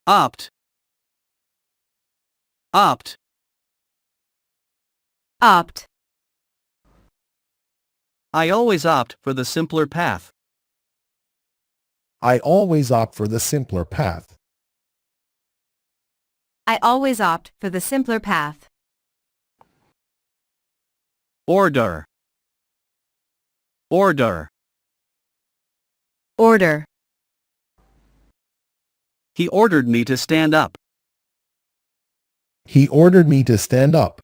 Opt. Opt. Opt. I always opt for the simpler path. I always opt for the simpler path. I always opt for the simpler path. Order. Order. Order. He ordered me to stand up. He ordered me to stand up.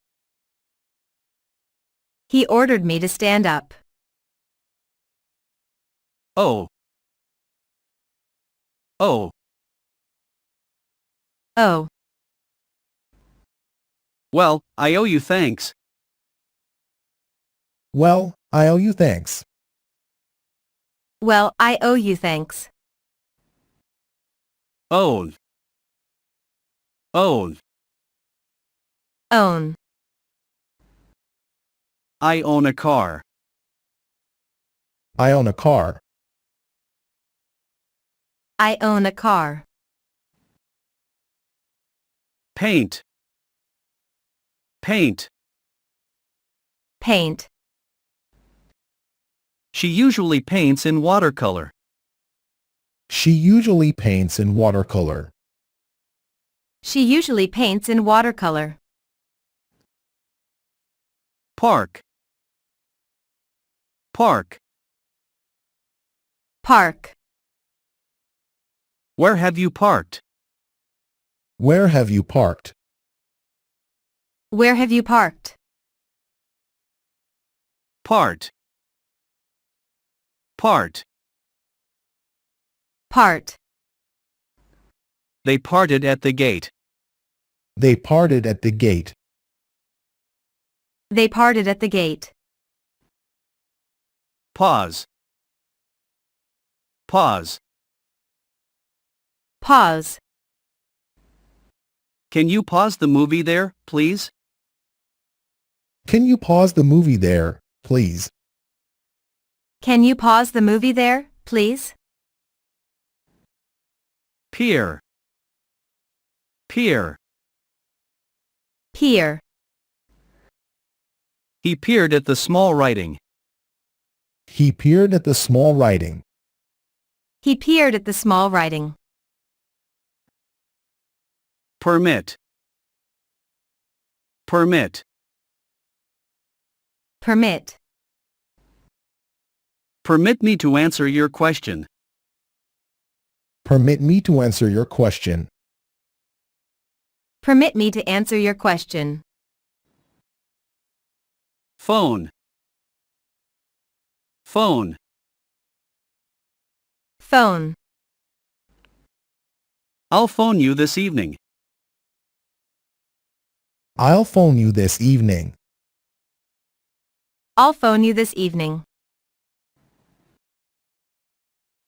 He ordered me to stand up. Oh. Oh. Oh. Well, I owe you thanks. Well, I owe you thanks. Well, I owe you thanks. Own. Own. Own. I own a car. I own a car. I own a car. Paint. Paint. Paint. She usually paints in watercolor. She usually paints in watercolor. She usually paints in watercolor. Park. Park. Park. Where have you parked? Where have you parked? Where have you parked? Part. Part. Part. They parted at the gate. They parted at the gate. They parted at the gate. Pause. Pause. Pause. Can you pause the movie there, please? Can you pause the movie there, please? Can you pause the movie there, please? Pier. Pier. Pier. He peered at the small writing. He peered at the small writing. He peered at the small writing. Permit. Permit. Permit. Permit me to answer your question. Permit me to answer your question. Permit me to answer your question. Phone. Phone. Phone. I'll phone you this evening. I'll phone you this evening. I'll phone you this evening.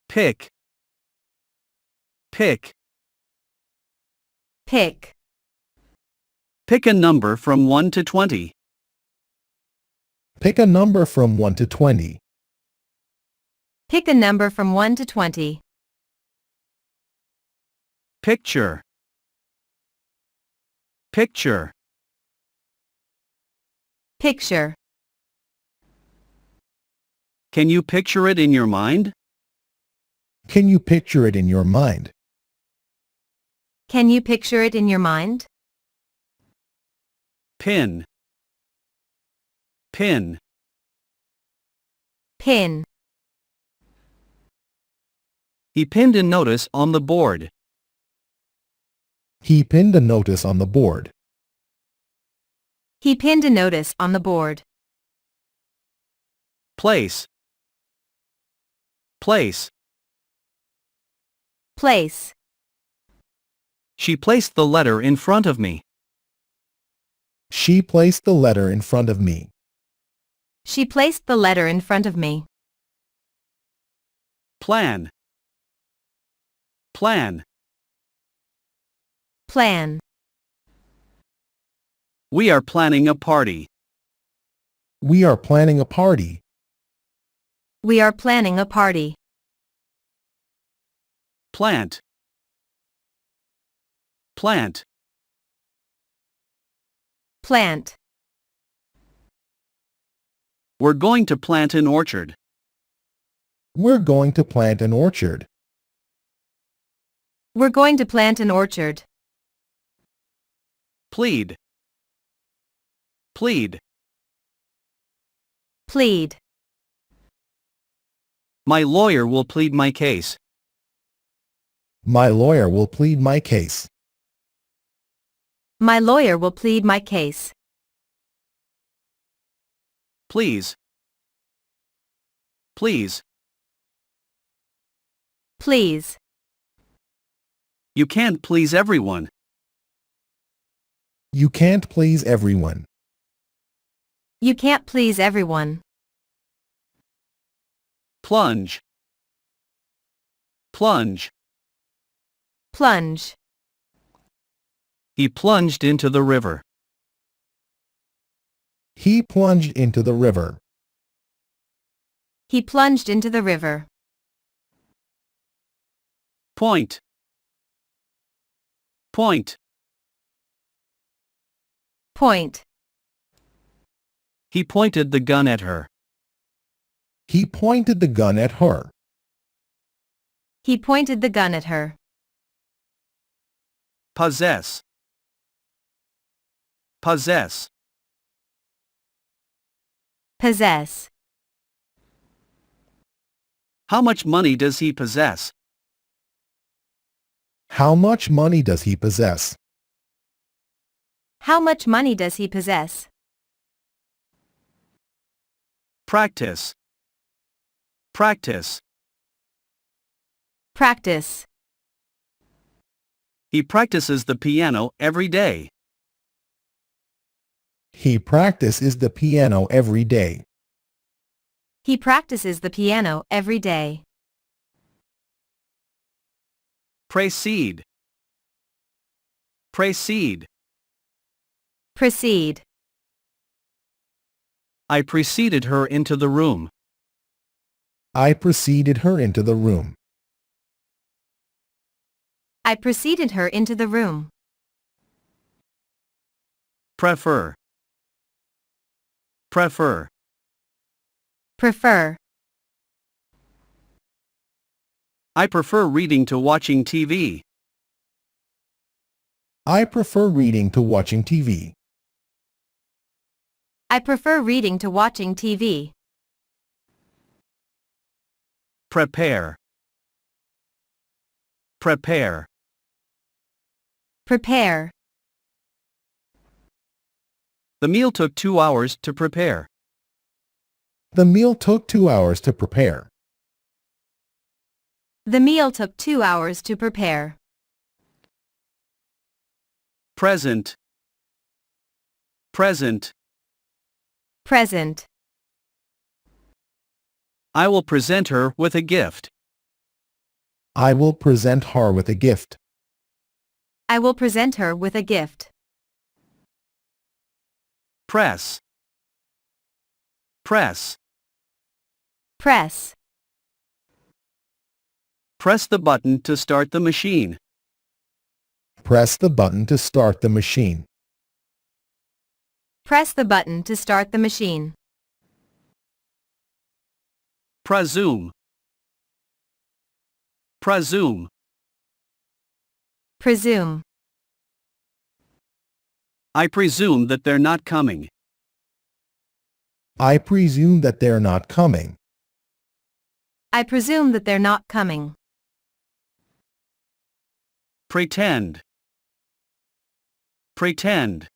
Pick. Pick. Pick. Pick a number from 1 to 20. Pick a number from 1 to 20. Pick a number from 1 to 20. Picture. Picture. Picture. Can you picture it in your mind? Can you picture it in your mind? Can you picture it in your mind? Pin. Pin. Pin. He pinned a notice on the board. He pinned a notice on the board. He pinned a notice on the board. Place. Place. Place. She placed the letter in front of me. She placed the letter in front of me. She placed the letter in front of me. Plan. Plan. Plan. We are planning a party. We are planning a party. We are planning a party. Plant. Plant. Plant. We're going to plant an orchard. We're going to plant an orchard. We're going to plant an orchard. Plead. Plead. Plead. My lawyer will plead my case. My lawyer will plead my case. My lawyer will plead my case. Please. Please. Please. You can't please everyone. You can't please everyone. You can't please everyone. Plunge. Plunge. Plunge. He plunged into the river. He plunged into the river. He plunged into the river. Point. Point. Point. He pointed the gun at her. He pointed the gun at her. He pointed the gun at her. Possess. Possess. Possess. How much money does he possess? How much money does he possess? How much money does he possess? Practice. Practice. Practice. He practices the piano every day. He practices the piano every day. He practices the piano every day. Precede. Precede. Proceed. I preceded her into the room. I preceded her into the room. I preceded her into the room. Prefer. Prefer. Prefer. I prefer reading to watching TV. I prefer reading to watching TV. I prefer reading to watching TV. Prepare. Prepare. Prepare. The meal took 2 hours to prepare. The meal took 2 hours to prepare. The meal took 2 hours to prepare. Present. Present. Present. I will present her with a gift. I will present her with a gift. I will present her with a gift. Press. Press. Press. Press the button to start the machine. Press the button to start the machine. Press the button to start the machine. Presume. Presume. Presume. I presume that they're not coming. I presume that they're not coming. I presume that they're not coming. Pretend. Pretend.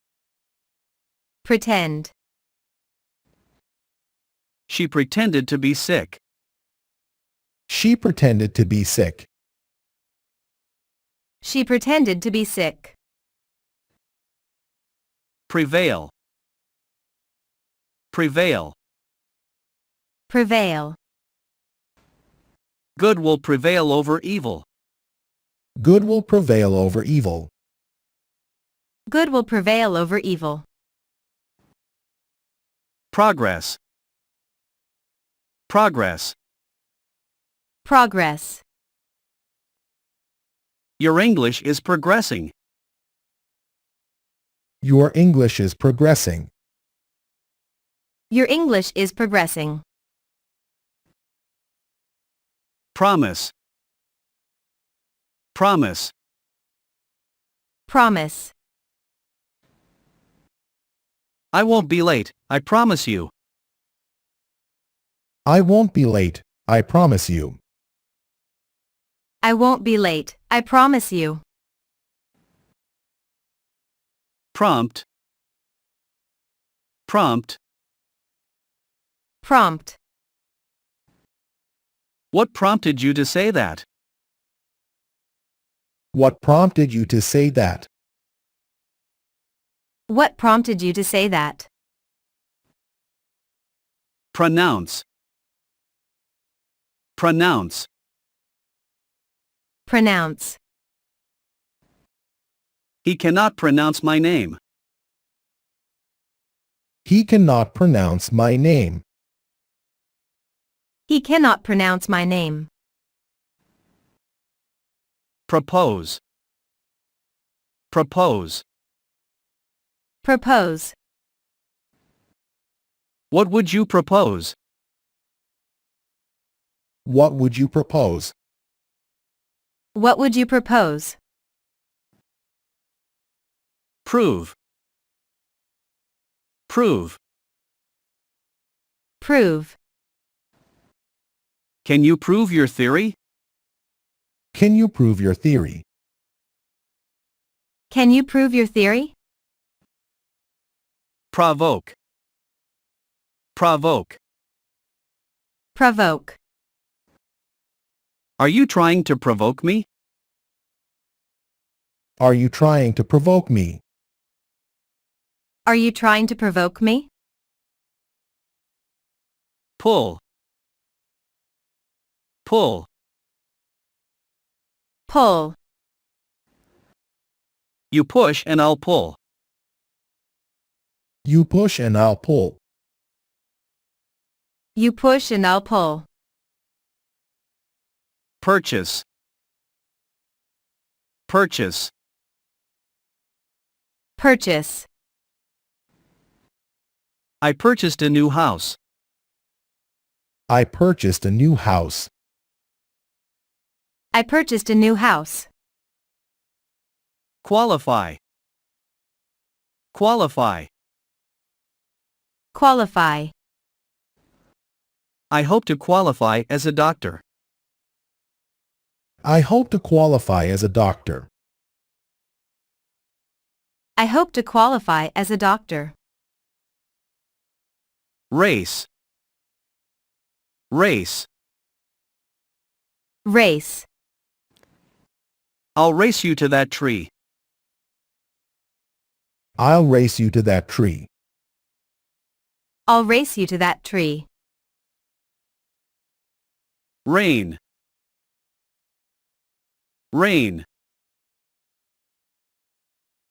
Pretend. She pretended to be sick. She pretended to be sick. She pretended to be sick. Prevail. Prevail. Prevail. Good will prevail over evil. Good will prevail over evil. Good will prevail over evil. Progress. Progress. Progress. Your English is progressing. Your English is progressing. Your English is progressing. Promise. Promise. Promise. I won't be late, I promise you. I won't be late, I promise you. I won't be late, I promise you. Prompt. Prompt. Prompt. What prompted you to say that? What prompted you to say that? What prompted you to say that? Pronounce. Pronounce. Pronounce. He cannot pronounce my name. He cannot pronounce my name. He cannot pronounce my name. Propose. Propose. Propose. What would you propose? What would you propose? What would you propose? Prove. Prove. Prove. Can you prove your theory? Can you prove your theory? Can you prove your theory? Provoke. Provoke. Provoke. Are you trying to provoke me? Are you trying to provoke me? Are you trying to provoke me? Pull. Pull. Pull. You push and I'll pull. You push and I'll pull. You push and I'll pull. Purchase. Purchase. Purchase. I purchased a new house. I purchased a new house. I purchased a new house. Qualify. Qualify. Qualify. I hope to qualify as a doctor. I hope to qualify as a doctor. I hope to qualify as a doctor. Race. Race. Race. I'll race you to that tree. I'll race you to that tree. I'll race you to that tree. Rain. Rain.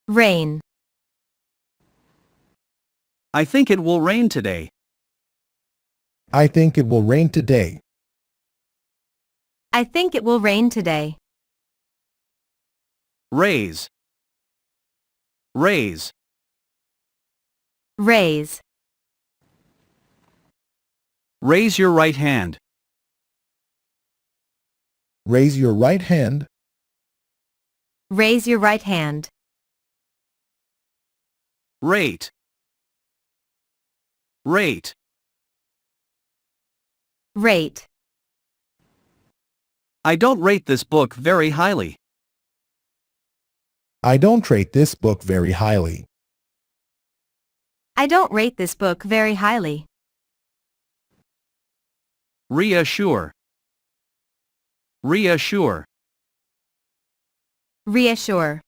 Rain. I think it will rain today. I think it will rain today. I think it will rain today. Raise. Raise. Raise. Raise your right hand. Raise your right hand. Raise your right hand. Rate. Rate. Rate. I don't rate this book very highly. I don't rate this book very highly. I don't rate this book very highly. Reassure. Reassure. Reassure.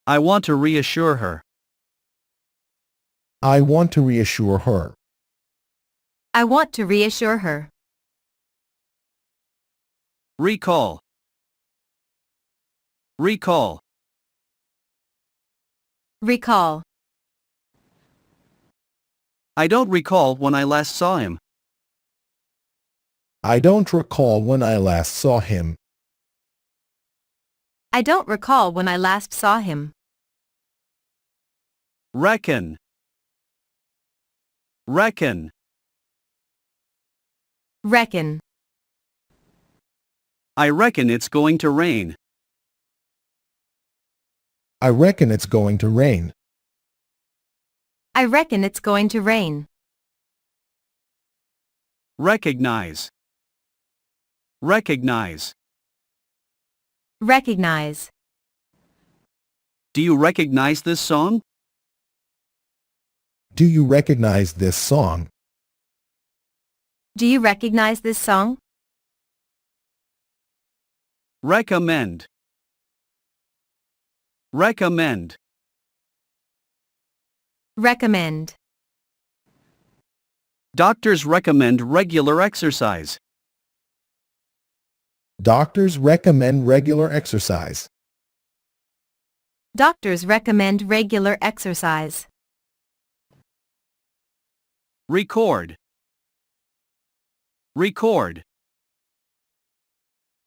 I want to reassure her. I want to reassure her. I want to reassure her. Recall. Recall. Recall. I don't recall when I last saw him. I don't recall when I last saw him. I don't recall when I last saw him. reckon, reckon, reckon, I reckon it's going to rain. I reckon it's going to rain. I reckon it's going to rain. Recognize, recognize. Recognize. Do you recognize this song? Do you recognize this song? Do you recognize this song? Recommend, recommend. Recommend. Doctors recommend regular exercise. Doctors recommend regular exercise. Doctors recommend regular exercise. Record, record.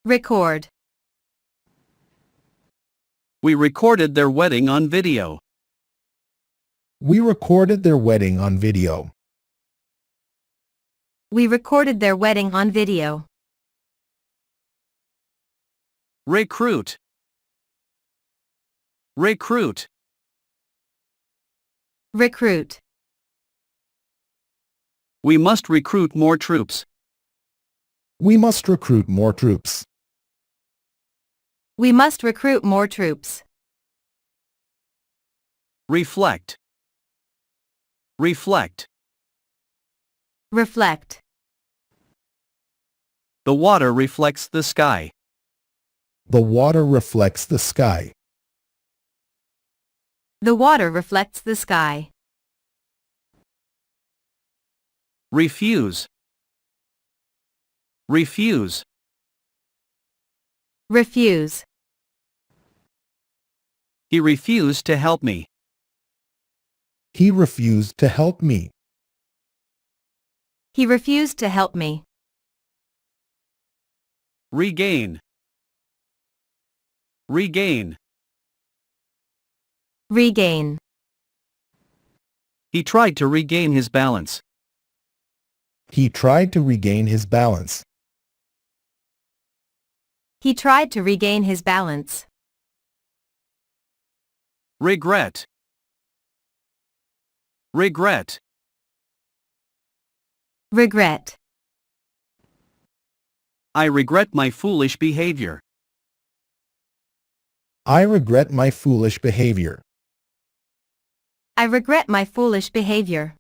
Record. We recorded their wedding on video. We recorded their wedding on video. We recorded their wedding on video. Recruit, recruit. Recruit. We must recruit more troops. We must recruit more troops. We must recruit more troops. Reflect, reflect. Reflect. The water reflects the sky. The water reflects the sky. The water reflects the sky. Refuse, refuse. Refuse. He refused to help me. He refused to help me. He refused to help me. Regain, regain. Regain. He tried to regain his balance. He tried to regain his balance. He tried to regain his balance. Regret, regret. Regret. I regret my foolish behavior. I regret my foolish behavior. I regret my foolish behavior.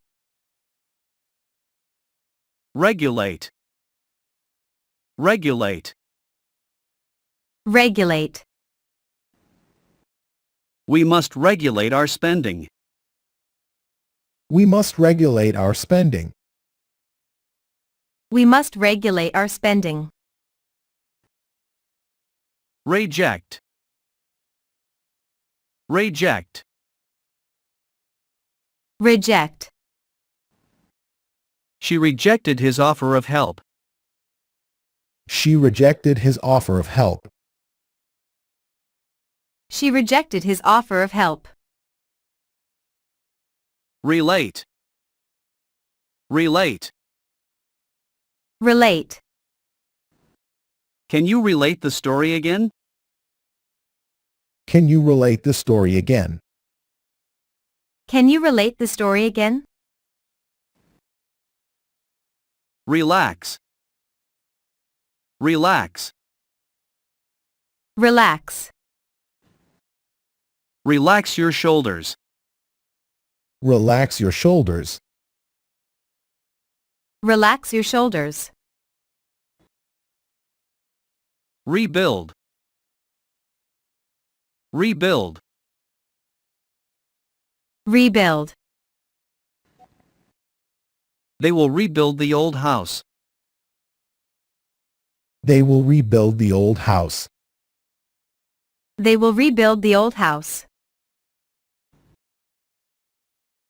Regulate, regulate. Regulate. We must regulate our spending. We must regulate our spending. We must regulate our spending. Reject, reject. Reject. She rejected his offer of help. She rejected his offer of help. She rejected his offer of help. Relate, relate. Relate. Can you relate the story again? Can you relate the story again? Can you relate the story again? Relax, relax. Relax. Relax your shoulders. Relax your shoulders. Relax your shoulders. Rebuild, rebuild. Rebuild. They will rebuild the old house. They will rebuild the old house. They will rebuild the old house.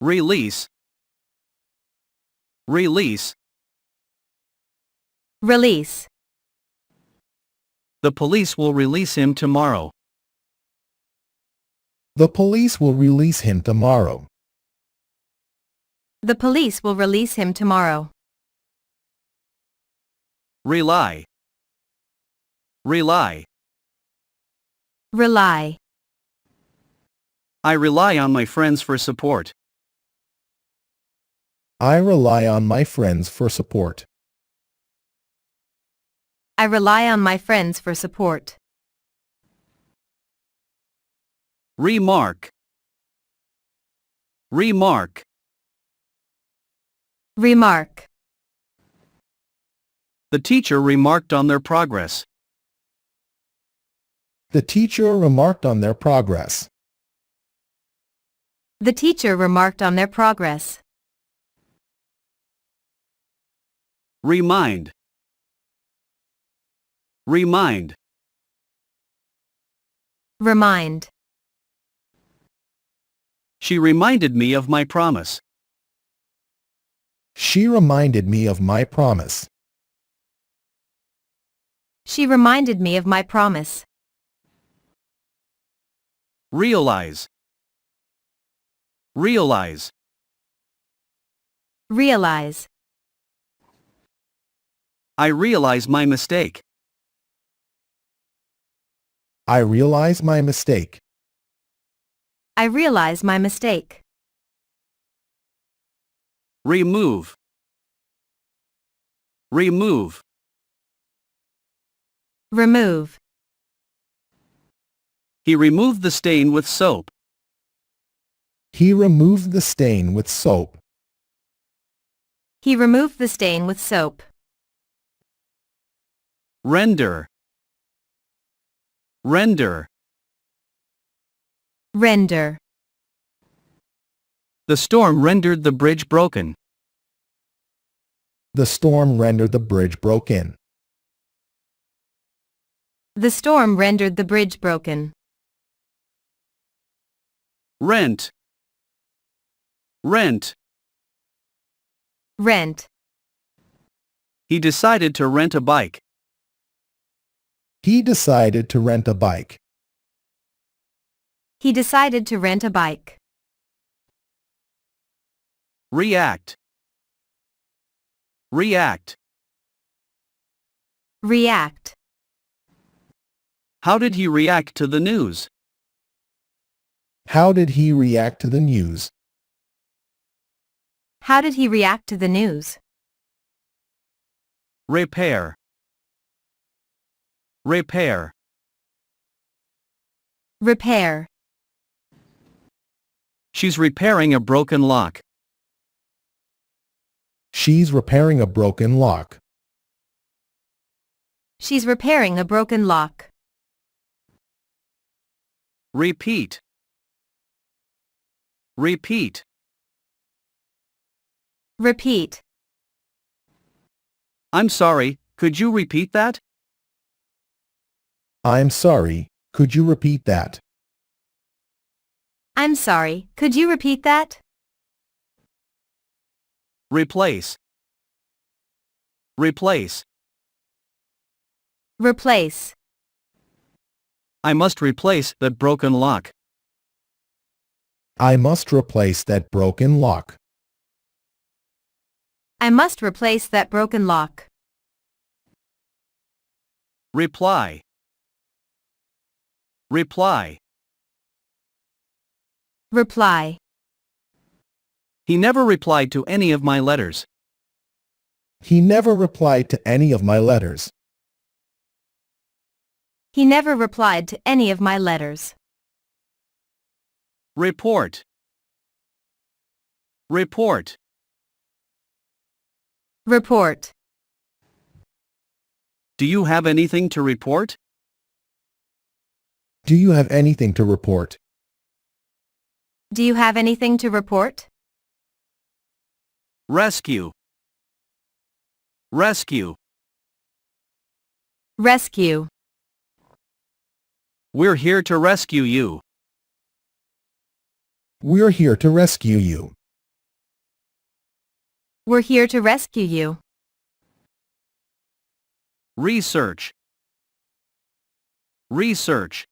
Release, release. Release. The police will release him tomorrow. The police will release him tomorrow. The police will release him tomorrow. Rely. Rely. Rely. I rely on my friends for support. I rely on my friends for support. I rely on my friends for support. Remark. Remark. Remark. The teacher remarked on their progress. The teacher remarked on their progress. The teacher remarked on their progress. Remind. Remind. Remind. She reminded me of my promise. She reminded me of my promise. She reminded me of my promise. Realize. Realize. Realize. I realize my mistake. I realize my mistake. I realize my mistake. Remove. Remove. Remove. He removed the stain with soap. He removed the stain with soap. He removed the stain with soap. Render. Render. Render. The storm rendered the bridge broken. The storm rendered the bridge broken. The storm rendered the bridge broken. Rent. Rent. Rent. He decided to rent a bike. He decided to rent a bike. He decided to rent a bike. React. React. React. How did he react to the news? How did he react to the news? How did he react to the news? Repair. Repair. Repair. She's repairing a broken lock. She's repairing a broken lock. She's repairing a broken lock. Repeat. Repeat. Repeat. I'm sorry, could you repeat that? I'm sorry, could you repeat that? I'm sorry, could you repeat that? Replace. Replace. Replace. I must replace that broken lock. I must replace that broken lock. I must replace that broken lock. Reply. Reply. Reply. He never replied to any of my letters. He never replied to any of my letters. He never replied to any of my letters. Report. Report. Report. Do you have anything to report? Do you have anything to report? Do you have anything to report? Rescue. Rescue. Rescue. We're here to rescue you. We're here to rescue you. We're here to rescue you. Research. Research.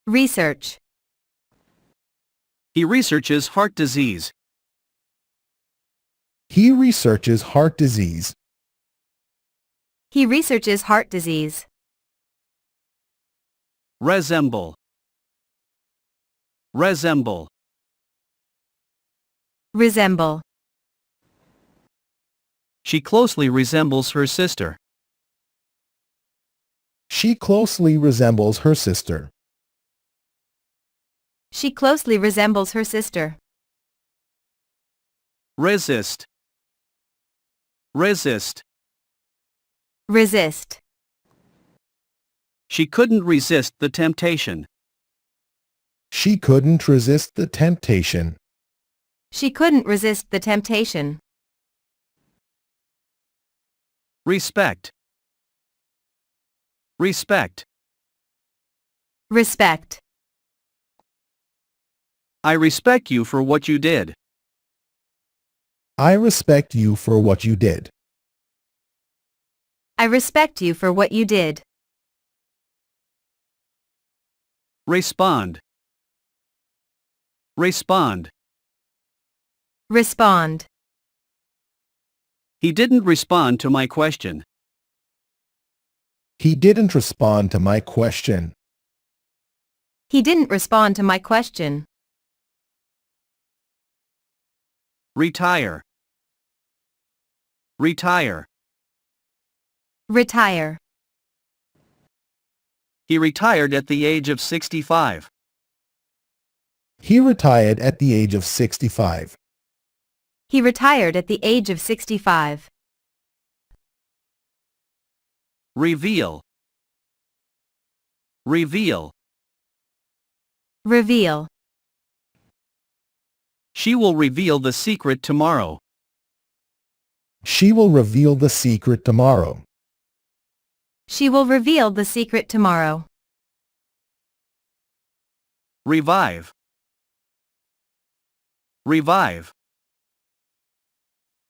Research. He researches heart disease. He researches heart disease. He researches heart disease. Resemble. Resemble. Resemble. She closely resembles her sister. She closely resembles her sister. She closely resembles her sister. Resist. Resist. Resist. She couldn't resist the temptation. She couldn't resist the temptation. She couldn't resist the temptation. Respect. Respect. Respect. I respect you for what you did. I respect you for what you did. I respect you for what you did. Respond. Respond. Respond. He didn't respond to my question. He didn't respond to my question. He didn't respond to my question. Retire. Retire. Retire. He retired at the age of 65. He retired at the age of 65. He retired at the age of 65. Reveal. Reveal. Reveal. She will reveal the secret tomorrow. She will reveal the secret tomorrow. She will reveal the secret tomorrow. Revive. Revive.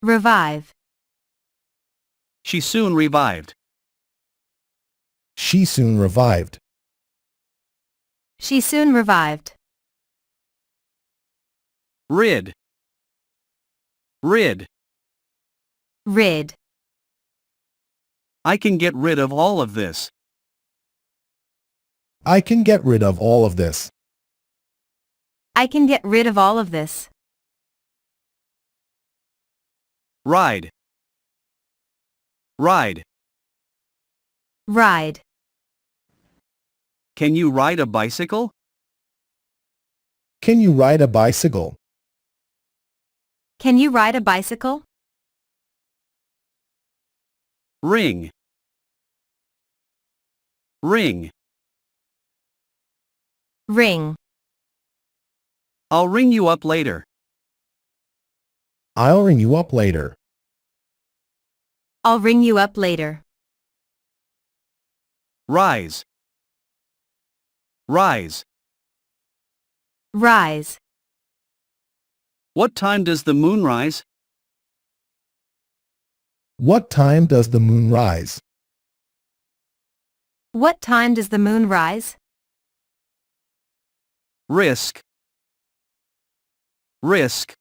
Revive. She soon revived. She soon revived. She soon revived. Rid. Rid. Rid. I can get rid of all of this. I can get rid of all of this. I can get rid of all of this. Ride. Ride. Ride. Can you ride a bicycle? Can you ride a bicycle? Can you ride a bicycle? Ring. Ring. Ring. I'll ring you up later. I'll ring you up later. I'll ring you up later. Rise. Rise. Rise. What time does the moon rise? What time does the moon rise? What time does the moon rise? Risk. Risk.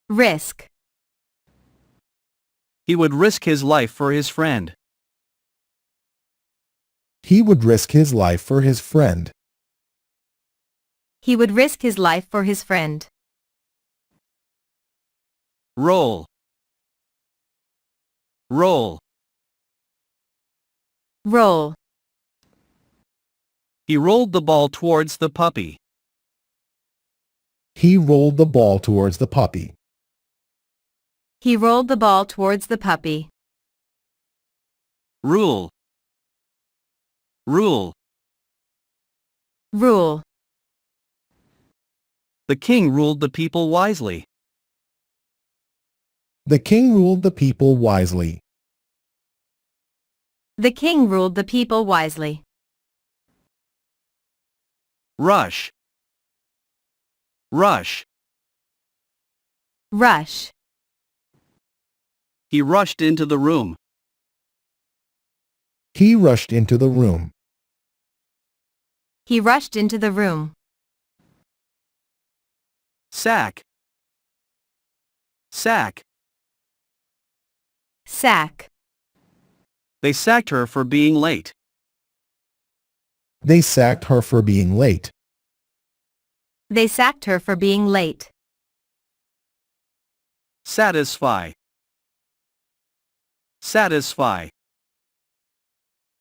Risk. He would risk his life for his friend. He would risk his life for his friend. He would risk his life for his friend. Roll. Roll. Roll. He rolled the ball towards the puppy. He rolled the ball towards the puppy. He rolled the ball towards the puppy. Rule. Rule. Rule. The king ruled the people wisely. The king ruled the people wisely. The king ruled the people wisely. Rush. Rush. Rush. He rushed into the room. He rushed into the room. He rushed into the room. Sack. Sack. Sack. They sacked her for being late. They sacked her for being late. They sacked her for being late. Satisfy. Satisfy.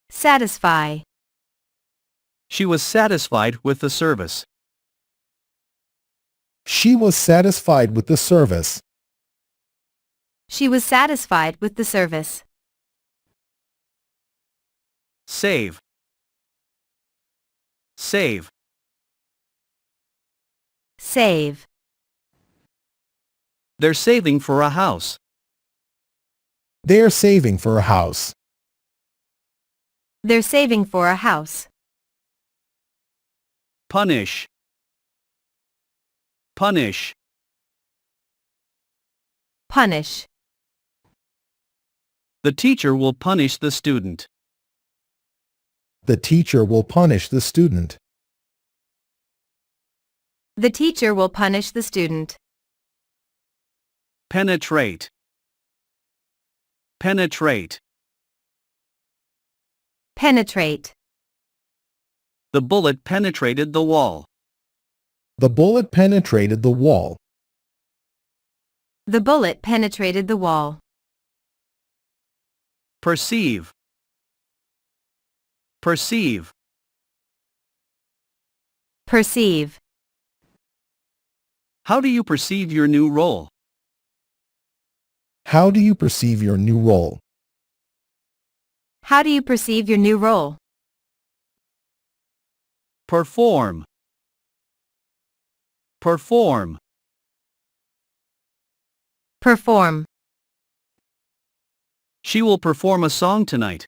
Satisfy. She was satisfied with the service. She was satisfied with the service. She was satisfied with the service. Save. Save. Save. They're saving for a house. They are saving for a house. They're saving for a house. Punish. Punish. Punish. The teacher will punish the student. The teacher will punish the student. The teacher will punish the student. Penetrate. Penetrate. Penetrate. The bullet penetrated the wall. The bullet penetrated the wall. The bullet penetrated the wall. Perceive. Perceive. Perceive. How do you perceive your new role? How do you perceive your new role? How do you perceive your new role? Perform. Perform. Perform. She will perform a song tonight.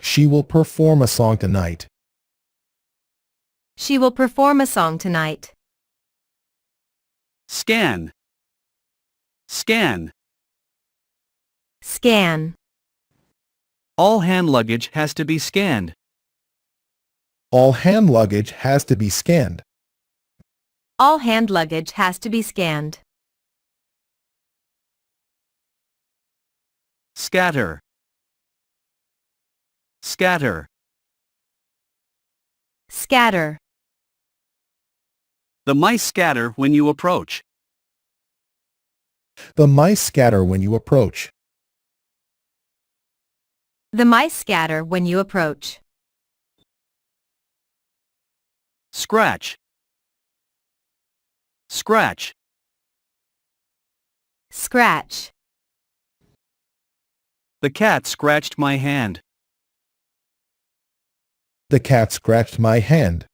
She will perform a song tonight. She will perform a song tonight. Scan. Scan. Scan. All hand luggage has to be scanned. All hand luggage has to be scanned. All hand luggage has to be scanned. Scatter. Scatter. Scatter. The mice scatter when you approach. The mice scatter when you approach. The mice scatter when you approach. Scratch. Scratch. Scratch. The cat scratched my hand. The cat scratched my hand.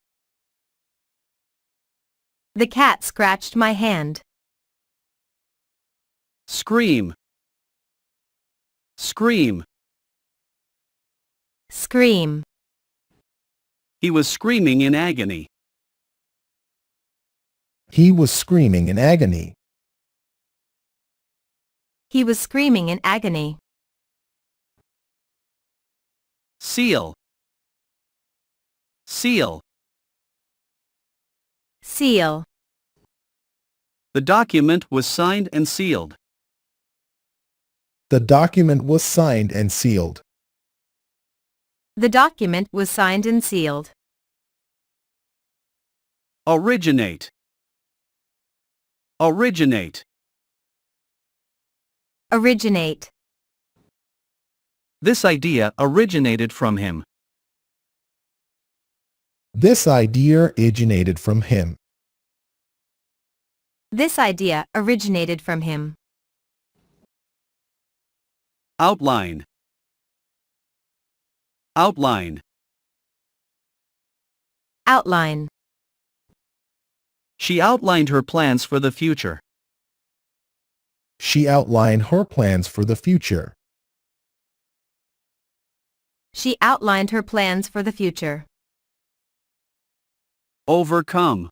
The cat scratched my hand. Scream. Scream. Scream. He was screaming in agony. He was screaming in agony. He was screaming in agony. Seal. Seal. Seal. The document was signed and sealed. The document was signed and sealed. The document was signed and sealed. Originate. Originate. Originate. This idea originated from him. This idea originated from him. This idea originated from him. Outline. Outline. Outline. She outlined her plans for the future. She outlined her plans for the future. She outlined her plans for the future. Overcome.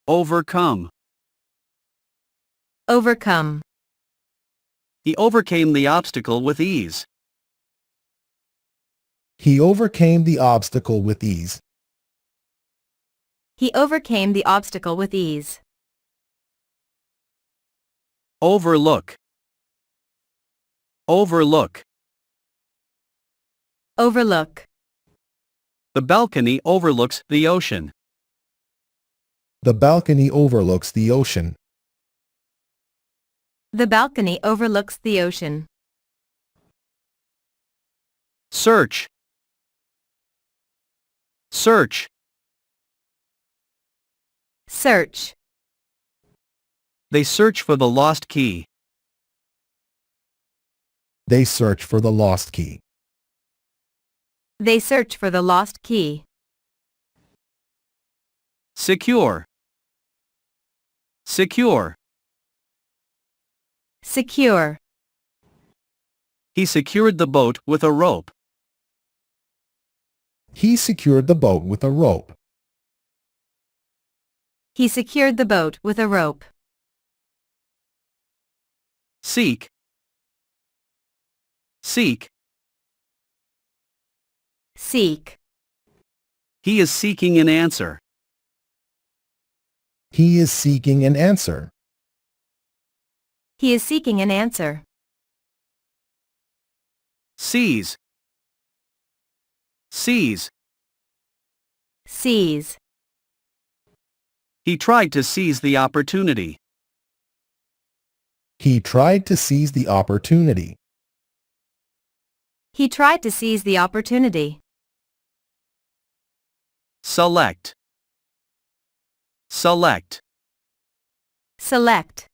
Overcome. Overcome. He overcame the obstacle with ease. He overcame the obstacle with ease. He overcame the obstacle with ease. Overlook. Overlook. Overlook. The balcony overlooks the ocean. The balcony overlooks the ocean. The balcony overlooks the ocean. Search. Search. Search. They search for the lost key. They search for the lost key. They search for the lost key. Secure. Secure. Secure. He secured the boat with a rope. He secured the boat with a rope. He secured the boat with a rope. Seek. Seek. Seek. He is seeking an answer. He is seeking an answer. He is seeking an answer. Seize. Seize. Seize. He tried to seize the opportunity. He tried to seize the opportunity. He tried to seize the opportunity. Select. Select. Select.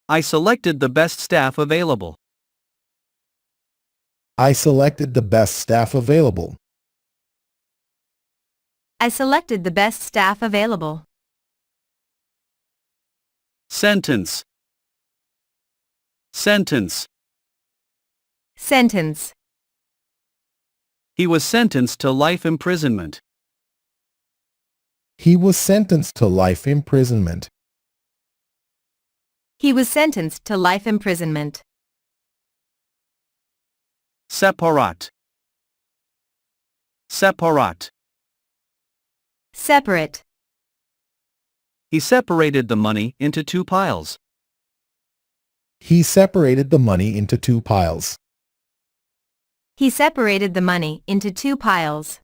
I selected the best staff available. I selected the best staff available. I selected the best staff available. Sentence. Sentence. Sentence. He was sentenced to life imprisonment. He was sentenced to life imprisonment. He was sentenced to life imprisonment. Separate. Separate. Separate. He separated the money into two piles. He separated the money into two piles. He separated the money into two piles.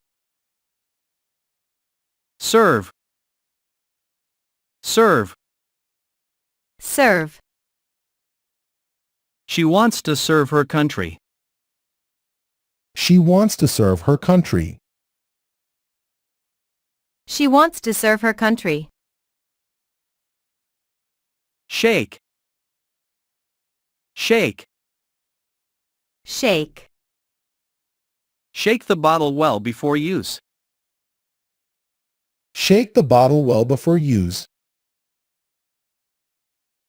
Serve. Serve. Serve. She wants to serve her country. She wants to serve her country. She wants to serve her country. Shake. Shake. Shake. Shake the bottle well before use. Shake the bottle well before use.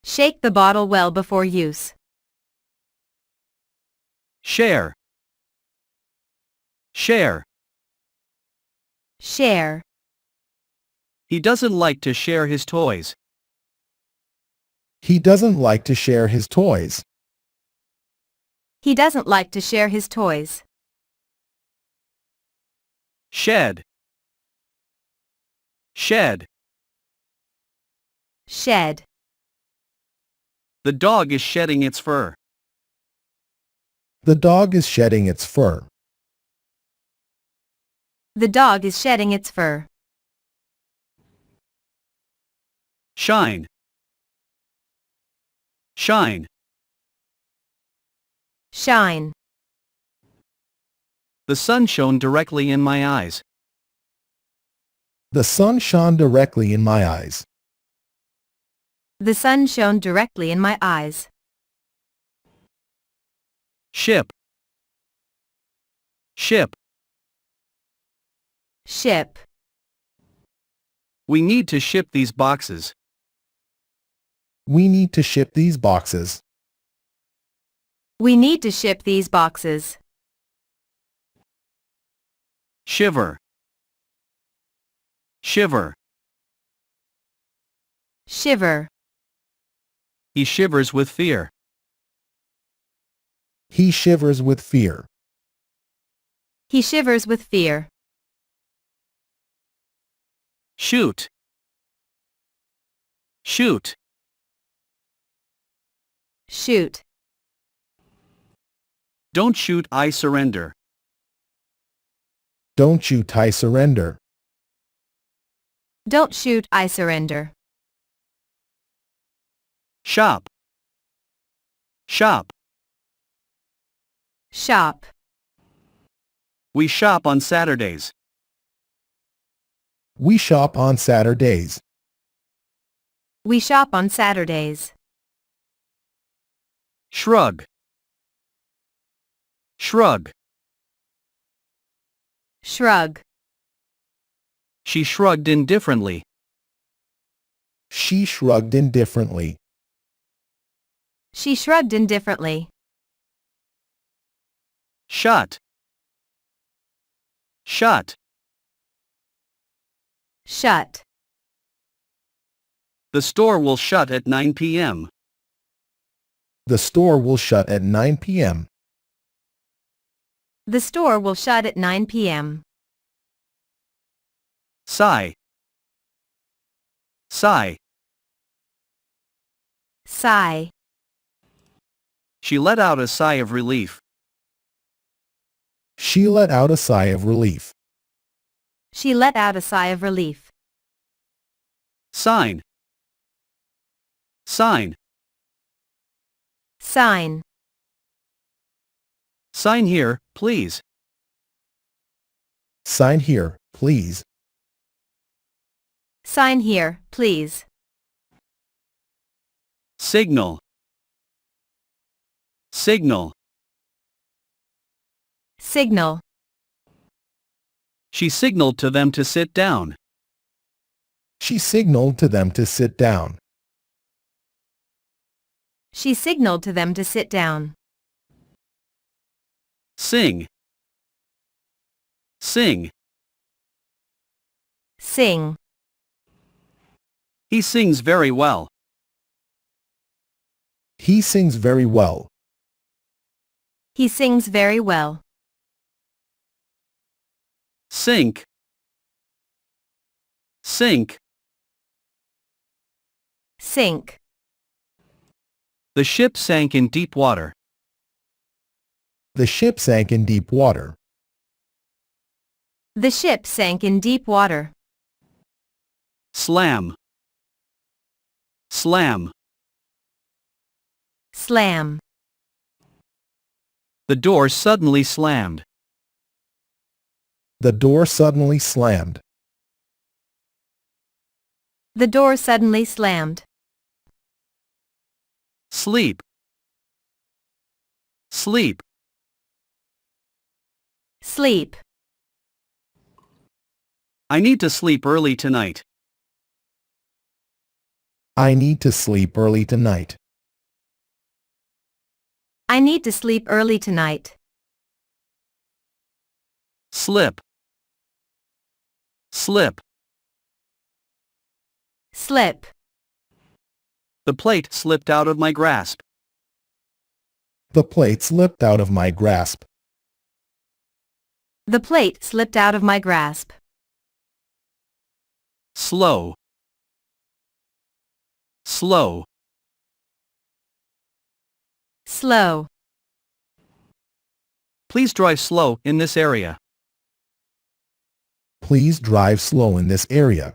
Shake the bottle well before use. Share. Share. Share. He doesn't like to share his toys. He doesn't like to share his toys. He doesn't like to share his toys. Shed. Shed. Shed. The dog is shedding its fur. The dog is shedding its fur. The dog is shedding its fur. Shine. Shine. Shine. The sun shone directly in my eyes. The sun shone directly in my eyes. The sun shone directly in my eyes. Ship. Ship. Ship. We need to ship these boxes. We need to ship these boxes. We need to ship these boxes. Shiver. Shiver. Shiver. He shivers with fear. He shivers with fear. He shivers with fear. Shoot. Shoot. Shoot. Don't shoot, I surrender. Don't shoot, I surrender. Don't shoot, I surrender. Shop. Shop. Shop. We shop on Saturdays. We shop on Saturdays. We shop on Saturdays. Shrug. Shrug. Shrug. She shrugged indifferently. She shrugged indifferently. She shrugged indifferently. Shut. Shut. Shut. The store will shut at 9 p.m. The store will shut at 9 p.m. The store will shut at 9 p.m. Sigh. Sigh. Sigh. She let out a sigh of relief. She let out a sigh of relief. She let out a sigh of relief. Sign. Sign. Sign. Sign here, please. Sign here, please. Sign here, please. Signal. Signal. Signal. She signaled to them to sit down. She signaled to them to sit down. She signaled to them to sit down. Sing. Sing. Sing. He sings very well. He sings very well. He sings very well. Sink. Sink. Sink. The ship sank in deep water. The ship sank in deep water. The ship sank in deep water. Slam. Slam. Slam. The door suddenly slammed. The door suddenly slammed. The door suddenly slammed. Sleep. Sleep. Sleep. I need to sleep early tonight. I need to sleep early tonight. I need to sleep early tonight. Slip. Slip. Slip. The plate slipped out of my grasp. The plate slipped out of my grasp. The plate slipped out of my grasp. Slow. Slow. Slow. Please drive slow in this area. Please drive slow in this area.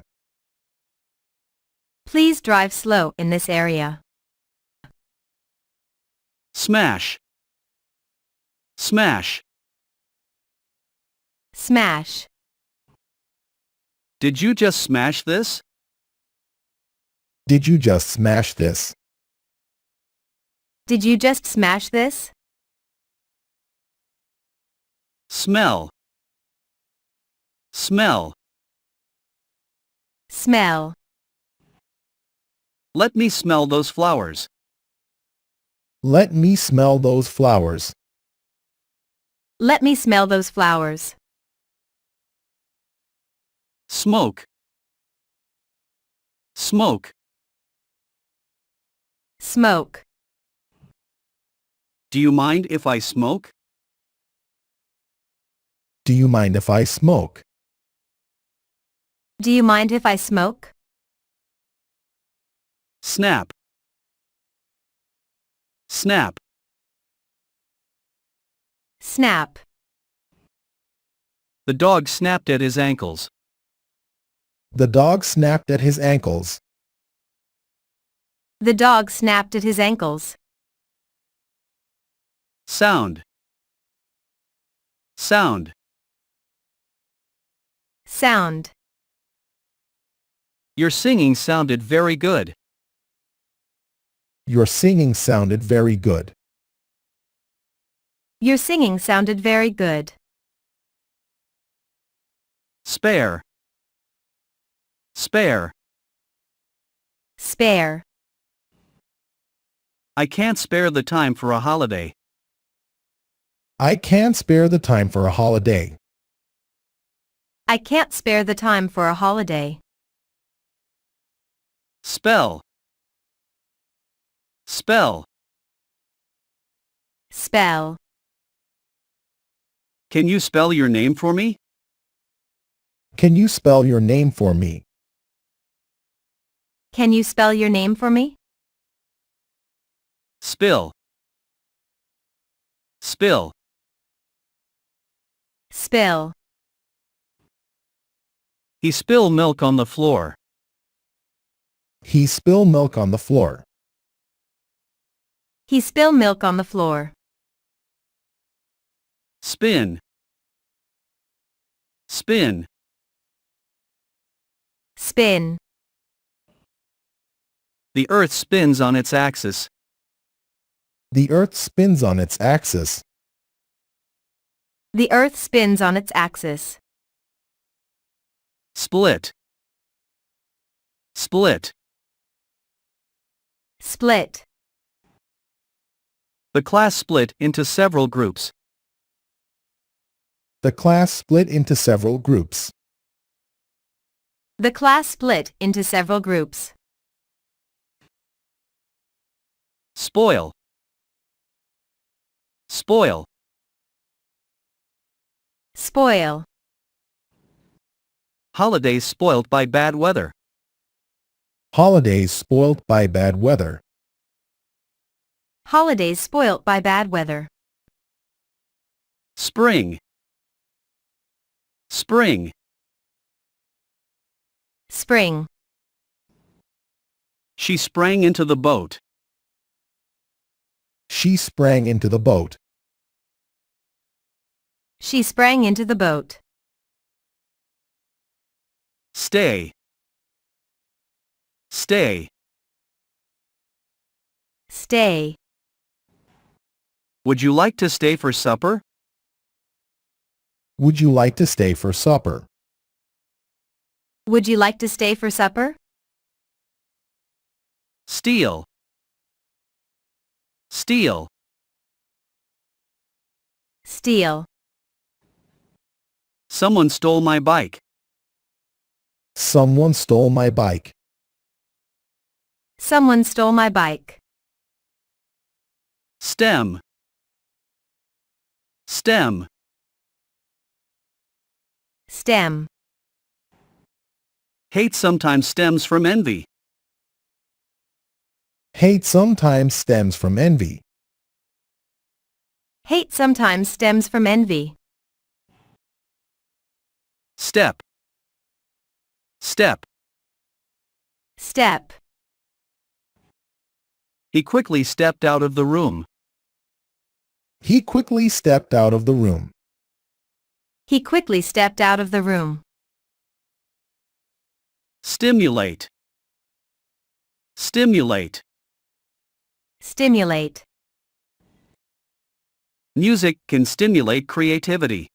Please drive slow in this area. Smash. Smash. Smash. Did you just smash this? Did you just smash this? Did you just smash this? Smell. Smell. Smell. Let me smell those flowers. Let me smell those flowers. Let me smell those flowers. Smoke. Smoke. Smoke. Do you mind if I smoke? Do you mind if I smoke? Do you mind if I smoke? Snap. Snap. Snap. The dog snapped at his ankles. The dog snapped at his ankles. The dog snapped at his ankles. Sound. Sound. Sound. Your singing sounded very good. Your singing sounded very good. Your singing sounded very good. Spare. Spare. Spare. I can't spare the time for a holiday. I can't spare the time for a holiday. I can't spare the time for a holiday. Spell. Spell. Spell. Can you spell your name for me? Can you spell your name for me? Can you spell your name for me? Spill. Spill. Spill. He spilled milk on the floor. He spilled milk on the floor. He spilled milk on the floor. Spin. Spin. Spin. The earth spins on its axis. The earth spins on its axis. The earth spins on its axis. Split. Split. Split. The class split into several groups. The class split into several groups. The class split into several groups. Spoil. Spoil. Spoil. Holidays spoilt by bad weather. Holidays spoilt by bad weather. Holidays spoilt by bad weather. Spring. Spring. Spring. She sprang into the boat. She sprang into the boat. She sprang into the boat. Stay. Stay. Stay. Would you like to stay for supper? Would you like to stay for supper? Would you like to stay for supper? Steal. Steal. Steal. Someone stole my bike. Someone stole my bike. Someone stole my bike. Stem. Stem. Stem. Hate sometimes stems from envy. Hate sometimes stems from envy. Hate sometimes stems from envy. Step. Step. Step. He quickly stepped out of the room. He quickly stepped out of the room. He quickly stepped out of the room. Stimulate. Stimulate. Stimulate. Music can stimulate creativity.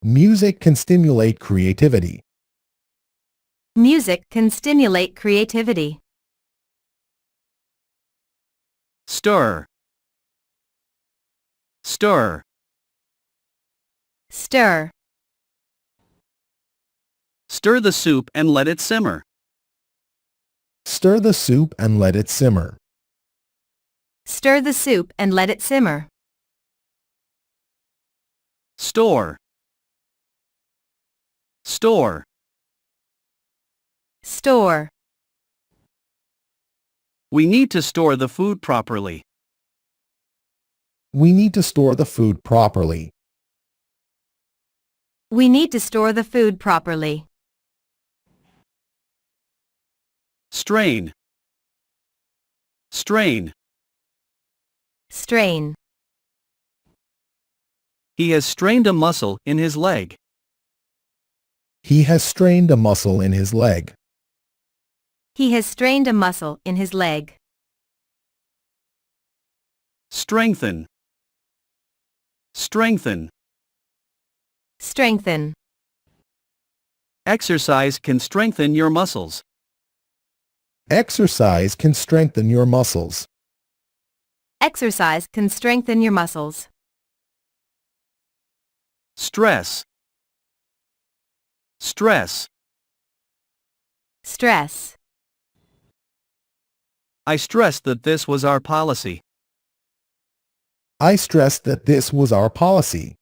Music can stimulate creativity. Music can stimulate creativity. Stir. Stir. Stir. Stir the soup and let it simmer. Stir the soup and let it simmer. Stir the soup and let it simmer. Store. Store. Store. We need to store the food properly. We need to store the food properly. We need to store the food properly. Strain. Strain. Strain. He has strained a muscle in his leg. He has strained a muscle in his leg. He has strained a muscle in his leg. Strengthen. Strengthen. Strengthen. Exercise can strengthen your muscles. Exercise can strengthen your muscles. Exercise can strengthen your muscles. Stress. Stress. Stress. I stressed that this was our policy. I stressed that this was our policy.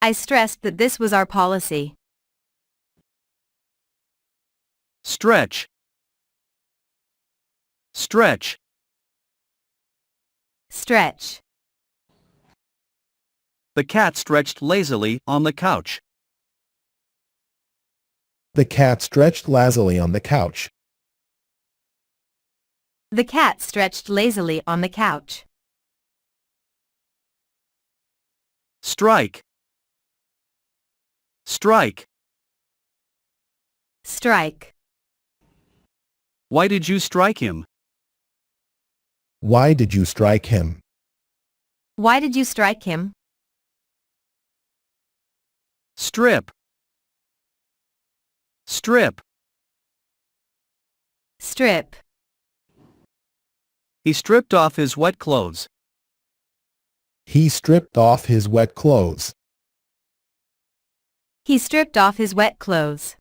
I stressed that this was our policy. Stretch. Stretch. Stretch. The cat stretched lazily on the couch. The cat stretched lazily on the couch. The cat stretched lazily on the couch. Strike. Strike. Strike. Why did you strike him? Why did you strike him? Why did you strike him? Strip. Strip. Strip. He stripped off his wet clothes. He stripped off his wet clothes. He stripped off his wet clothes.